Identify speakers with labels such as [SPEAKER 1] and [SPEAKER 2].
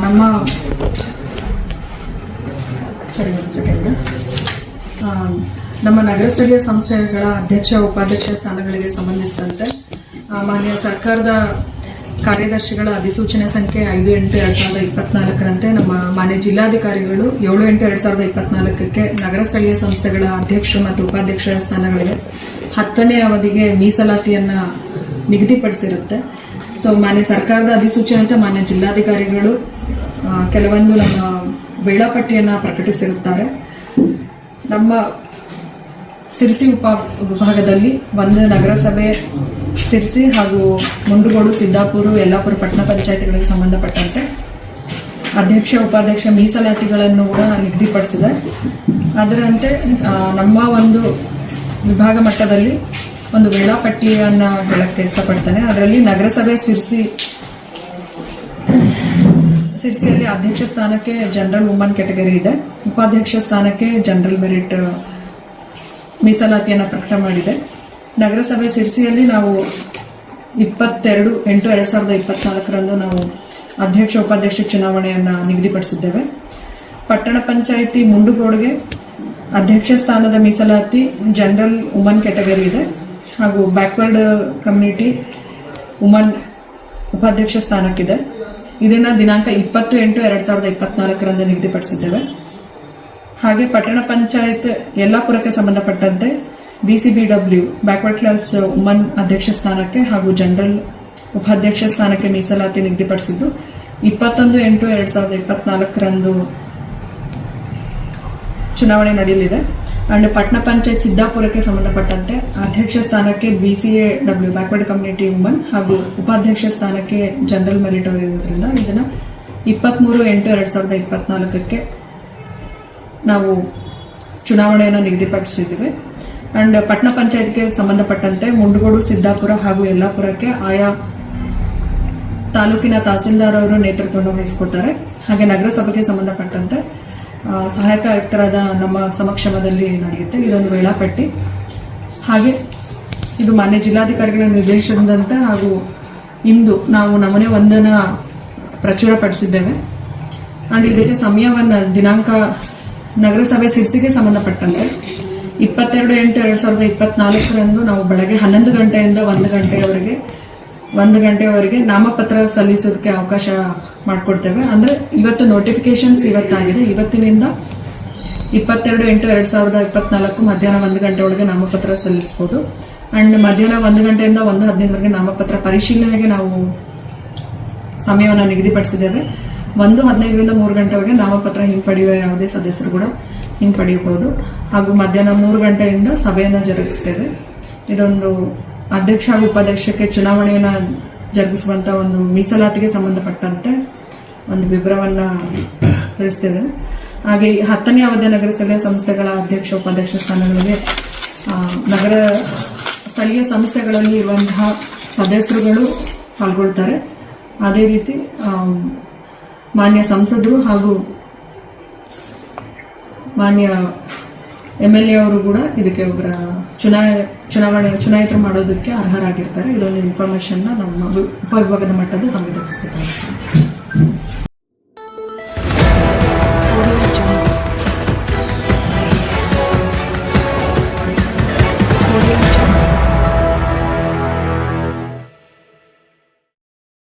[SPEAKER 1] ನಮ್ಮ ನಗರ ಸ್ಥಳೀಯ ಸಂಸ್ಥೆಗಳ ಅಧ್ಯಕ್ಷ ಉಪಾಧ್ಯಕ್ಷ ಸ್ಥಾನಗಳಿಗೆ ಸಂಬಂಧಿಸಿದಂತೆ ಮಾನ್ಯ ಸರ್ಕಾರದ ಕಾರ್ಯದರ್ಶಿಗಳ ಅಧಿಸೂಚನೆ ಸಂಖ್ಯೆ 5/8/2024ರಂತೆ ನಮ್ಮ ಮಾನ್ಯ ಜಿಲ್ಲಾಧಿಕಾರಿಗಳು 7/8/2024ಕ್ಕೆ ನಗರ ಸ್ಥಳೀಯ ಸಂಸ್ಥೆಗಳ ಅಧ್ಯಕ್ಷ ಮತ್ತು ಉಪಾಧ್ಯಕ್ಷರ ಸ್ಥಾನಗಳಿಗೆ 10ನೇ ಅವಧಿಗೆ ಮೀಸಲಾತಿಯನ್ನ ನಿಗದಿಪಡಿಸಿರುತ್ತೆ. ಸೊ ಮಾನ್ಯ ಸರ್ಕಾರದ ಅಧಿಸೂಚನೆಯಂತೆ ಮಾನ್ಯ ಜಿಲ್ಲಾಧಿಕಾರಿಗಳು ಕೆಲವೊಂದು ನಮ್ಮ ವೇಳಾಪಟ್ಟಿಯನ್ನ ಪ್ರಕಟಿಸಿರುತ್ತಾರೆ. ನಮ್ಮ ಸಿರ್ಸಿ ಉಪ ವಿಭಾಗದಲ್ಲಿ ಒಂದು ನಗರಸಭೆ ಸಿರ್ಸಿ ಹಾಗೂ ಮುಂಡಗೋಡು, ಸಿದ್ದಾಪುರ, ಯಲ್ಲಾಪುರ ಪಟ್ಟಣ ಪಂಚಾಯತಿಗಳಿಗೆ ಸಂಬಂಧಪಟ್ಟಂತೆ ಅಧ್ಯಕ್ಷ ಉಪಾಧ್ಯಕ್ಷ ಮೀಸಲಾತಿಗಳನ್ನು ಕೂಡ ನಿಗದಿಪಡಿಸಿದೆ. ಅದರಂತೆ ನಮ್ಮ ಒಂದು ವಿಭಾಗ ಮಟ್ಟದಲ್ಲಿ ಒಂದು ವೇಳಾಪಟ್ಟಿಯನ್ನ ಹೇಳಕ್ಕೆ ಇಷ್ಟಪಡ್ತೇನೆ. ಅದರಲ್ಲಿ ನಗರಸಭೆ ಸಿರ್ಸಿಯಲ್ಲಿ ಅಧ್ಯಕ್ಷ ಸ್ಥಾನಕ್ಕೆ ಜನರಲ್ ವುಮನ್ ಕ್ಯಾಟಗರಿ ಇದೆ. ಉಪಾಧ್ಯಕ್ಷ ಸ್ಥಾನಕ್ಕೆ ಜನರಲ್ ಮೆರಿಟ್ ಮೀಸಲಾತಿಯನ್ನು ಪ್ರಕಟ ಮಾಡಿದೆ. ನಗರಸಭೆ ಸಿರ್ಸಿಯಲ್ಲಿ ನಾವು 22/8/2024ರಂದು ನಾವು ಅಧ್ಯಕ್ಷ ಉಪಾಧ್ಯಕ್ಷ ಚುನಾವಣೆಯನ್ನ ನಿಗದಿಪಡಿಸಿದ್ದೇವೆ. ಪಟ್ಟಣ ಪಂಚಾಯಿತಿ ಮುಂಡಗೋಡುಗೆ ಅಧ್ಯಕ್ಷ ಸ್ಥಾನದ ಮೀಸಲಾತಿ ಜನರಲ್ ವುಮನ್ ಕ್ಯಾಟಗರಿ ಇದೆ ಹಾಗೂ ಬ್ಯಾಕ್ವರ್ಡ್ ಕಮ್ಯುನಿಟಿ ವುಮನ್ ಉಪಾಧ್ಯಕ್ಷ ಸ್ಥಾನಕ್ಕಿದೆ. ಇದನ್ನ ದಿನಾಂಕ 20/8/2024ರಂದು ನಿಗದಿಪಡಿಸಿದ್ದೇವೆ. ಹಾಗೆ ಪಟ್ಟಣ ಪಂಚಾಯತ್ ಯಲ್ಲಾಪುರಕ್ಕೆ ಸಂಬಂಧಪಟ್ಟಂತೆ BCBW ಬ್ಯಾಕ್ವರ್ಡ್ ಕ್ಲಾಸ್ ವುಮನ್ ಅಧ್ಯಕ್ಷ ಸ್ಥಾನಕ್ಕೆ ಹಾಗೂ ಜನರಲ್ ಉಪಾಧ್ಯಕ್ಷ ಸ್ಥಾನಕ್ಕೆ ಮೀಸಲಾತಿ ನಿಗದಿಪಡಿಸಿದ್ದು 21/8/2024ರಂದು ಚುನಾವಣೆ ನಡೆಯಲಿದೆ. ಅಂಡ್ ಪಟ್ಟಣ ಪಂಚಾಯತ್ ಸಿದ್ದಾಪುರಕ್ಕೆ ಸಂಬಂಧಪಟ್ಟಂತೆ ಅಧ್ಯಕ್ಷ ಸ್ಥಾನಕ್ಕೆ BCAW ಬ್ಯಾಕ್ವರ್ಡ್ ಕಮ್ಯುನಿಟಿ ವುಮನ್ ಹಾಗೂ ಉಪಾಧ್ಯಕ್ಷ ಸ್ಥಾನಕ್ಕೆ ಜನರಲ್ ಮೆರಿಟ್ ಇರೋದ್ರಿಂದ ಇದನ್ನ 23/8/2024ಕ್ಕೆ ನಾವು ಚುನಾವಣೆಯನ್ನು ನಿಗದಿಪಡಿಸಿದ್ದೇವೆ. ಅಂಡ್ ಪಟ್ಟಣ ಪಂಚಾಯತ್ಗೆ ಸಂಬಂಧಪಟ್ಟಂತೆ ಮುಂಡಗೋಡು, ಸಿದ್ದಾಪುರ ಹಾಗೂ ಯಲ್ಲಾಪುರಕ್ಕೆ ಆಯಾ ತಾಲೂಕಿನ ತಹಸೀಲ್ದಾರ್ ಅವರು ನೇತೃತ್ವವನ್ನು ವಹಿಸಿಕೊಡ್ತಾರೆ. ಹಾಗೆ ನಗರಸಭೆಗೆ ಸಂಬಂಧಪಟ್ಟಂತೆ ಸಹಾಯಕ ಆಯುಕ್ತರಾದ ನಮ್ಮ ಸಮಕ್ಷಮದಲ್ಲಿ ನಡೆಯುತ್ತೆ ಇದೊಂದು ವೇಳಾಪಟ್ಟಿ. ಹಾಗೆ ಇದು ಮಾನ್ಯ ಜಿಲ್ಲಾಧಿಕಾರಿಗಳ ನಿರ್ದೇಶನದಂತೆ ಹಾಗೂ ಇಂದು ನಾವು ನಮೂನೆ 1 ಪ್ರಚುರಪಡಿಸಿದ್ದೇವೆ. ಅಂಡ್ ಇದಕ್ಕೆ ಸಮಯವನ್ನ ದಿನಾಂಕ ನಗರಸಭೆ ಸಿರ್ಸಿಗೆ ಸಂಬಂಧಪಟ್ಟಂತೆ 22/8/2024ರಂದು ನಾವು ಬೆಳಗ್ಗೆ 11 ಗಂಟೆಯಿಂದ 1 ಗಂಟೆಯವರೆಗೆ ನಾಮಪತ್ರ ಸಲ್ಲಿಸೋದಕ್ಕೆ ಅವಕಾಶ ಮಾಡಿಕೊಡ್ತೇವೆ. ಅಂದ್ರೆ ಇವತ್ತು ನೋಟಿಫಿಕೇಶನ್ಸ್ ಇವತ್ತಾಗಿದೆ. ಇವತ್ತಿನಿಂದ 22/8/2024 ಮಧ್ಯಾಹ್ನ 1 ಗಂಟೆ ಒಳಗೆ ನಾಮಪತ್ರ ಸಲ್ಲಿಸಬಹುದು. ಅಂಡ್ ಮಧ್ಯಾಹ್ನ 1 ಗಂಟೆಯಿಂದ 1:15ವರೆಗೆ ನಾಮಪತ್ರ ಪರಿಶೀಲನೆಗೆ ನಾವು ಸಮಯವನ್ನು ನಿಗದಿಪಡಿಸಿದ್ದೇವೆ. 1:15ರಿಂದ 3 ಗಂಟೆವರೆಗೆ ನಾಮಪತ್ರ ಹಿಂಪಡೆಯುವ ಯಾವುದೇ ಸದಸ್ಯರು ಕೂಡ ಹಿಂಪಡೆಯಬಹುದು. ಹಾಗೂ ಮಧ್ಯಾಹ್ನ 3 ಗಂಟೆಯಿಂದ ಸಭೆಯನ್ನು ಜರುಗಿಸ್ತೇವೆ. ಇದೊಂದು ಅಧ್ಯಕ್ಷ ಹಾಗೂ ಉಪಾಧ್ಯಕ್ಷಕ್ಕೆ ಚುನಾವಣೆಯನ್ನು ಜರುಗಿಸುವಂತ ಒಂದು ಮೀಸಲಾತಿಗೆ ಸಂಬಂಧಪಟ್ಟಂತೆ ಒಂದು ವಿವರವನ್ನ ತಿಳಿಸ್ತೇವೆ. ಹಾಗೆ 10ನೇ ಅವಧಿಯ ನಗರ ಸ್ಥಳೀಯ ಸಂಸ್ಥೆಗಳ ಅಧ್ಯಕ್ಷ ಉಪಾಧ್ಯಕ್ಷ ಸ್ಥಾನಗಳಿಗೆ ನಗರ ಸ್ಥಳೀಯ ಸಂಸ್ಥೆಗಳಲ್ಲಿ ಇರುವಂತಹ ಸದಸ್ಯರುಗಳು ಪಾಲ್ಗೊಳ್ತಾರೆ. ಅದೇ ರೀತಿ ಮಾನ್ಯ ಸಂಸದರು ಹಾಗೂ ಮಾನ್ಯ MLA ಅವರು ಕೂಡ ಇದಕ್ಕೆ ಒಬ್ಬರ ಚುನಾಯಿತರು ಮಾಡೋದಕ್ಕೆ ಅರ್ಹರಾಗಿರ್ತಾರೆ. ಇದೊಂದು ಇನ್ಫಾರ್ಮೇಶನ್ ನಮ್ಮ ಉಪವಿಭಾಗದ ಮಟ್ಟದ ತಮಗೆ ತಿಳಿಸ್ಬೇಕಾಗುತ್ತೆ.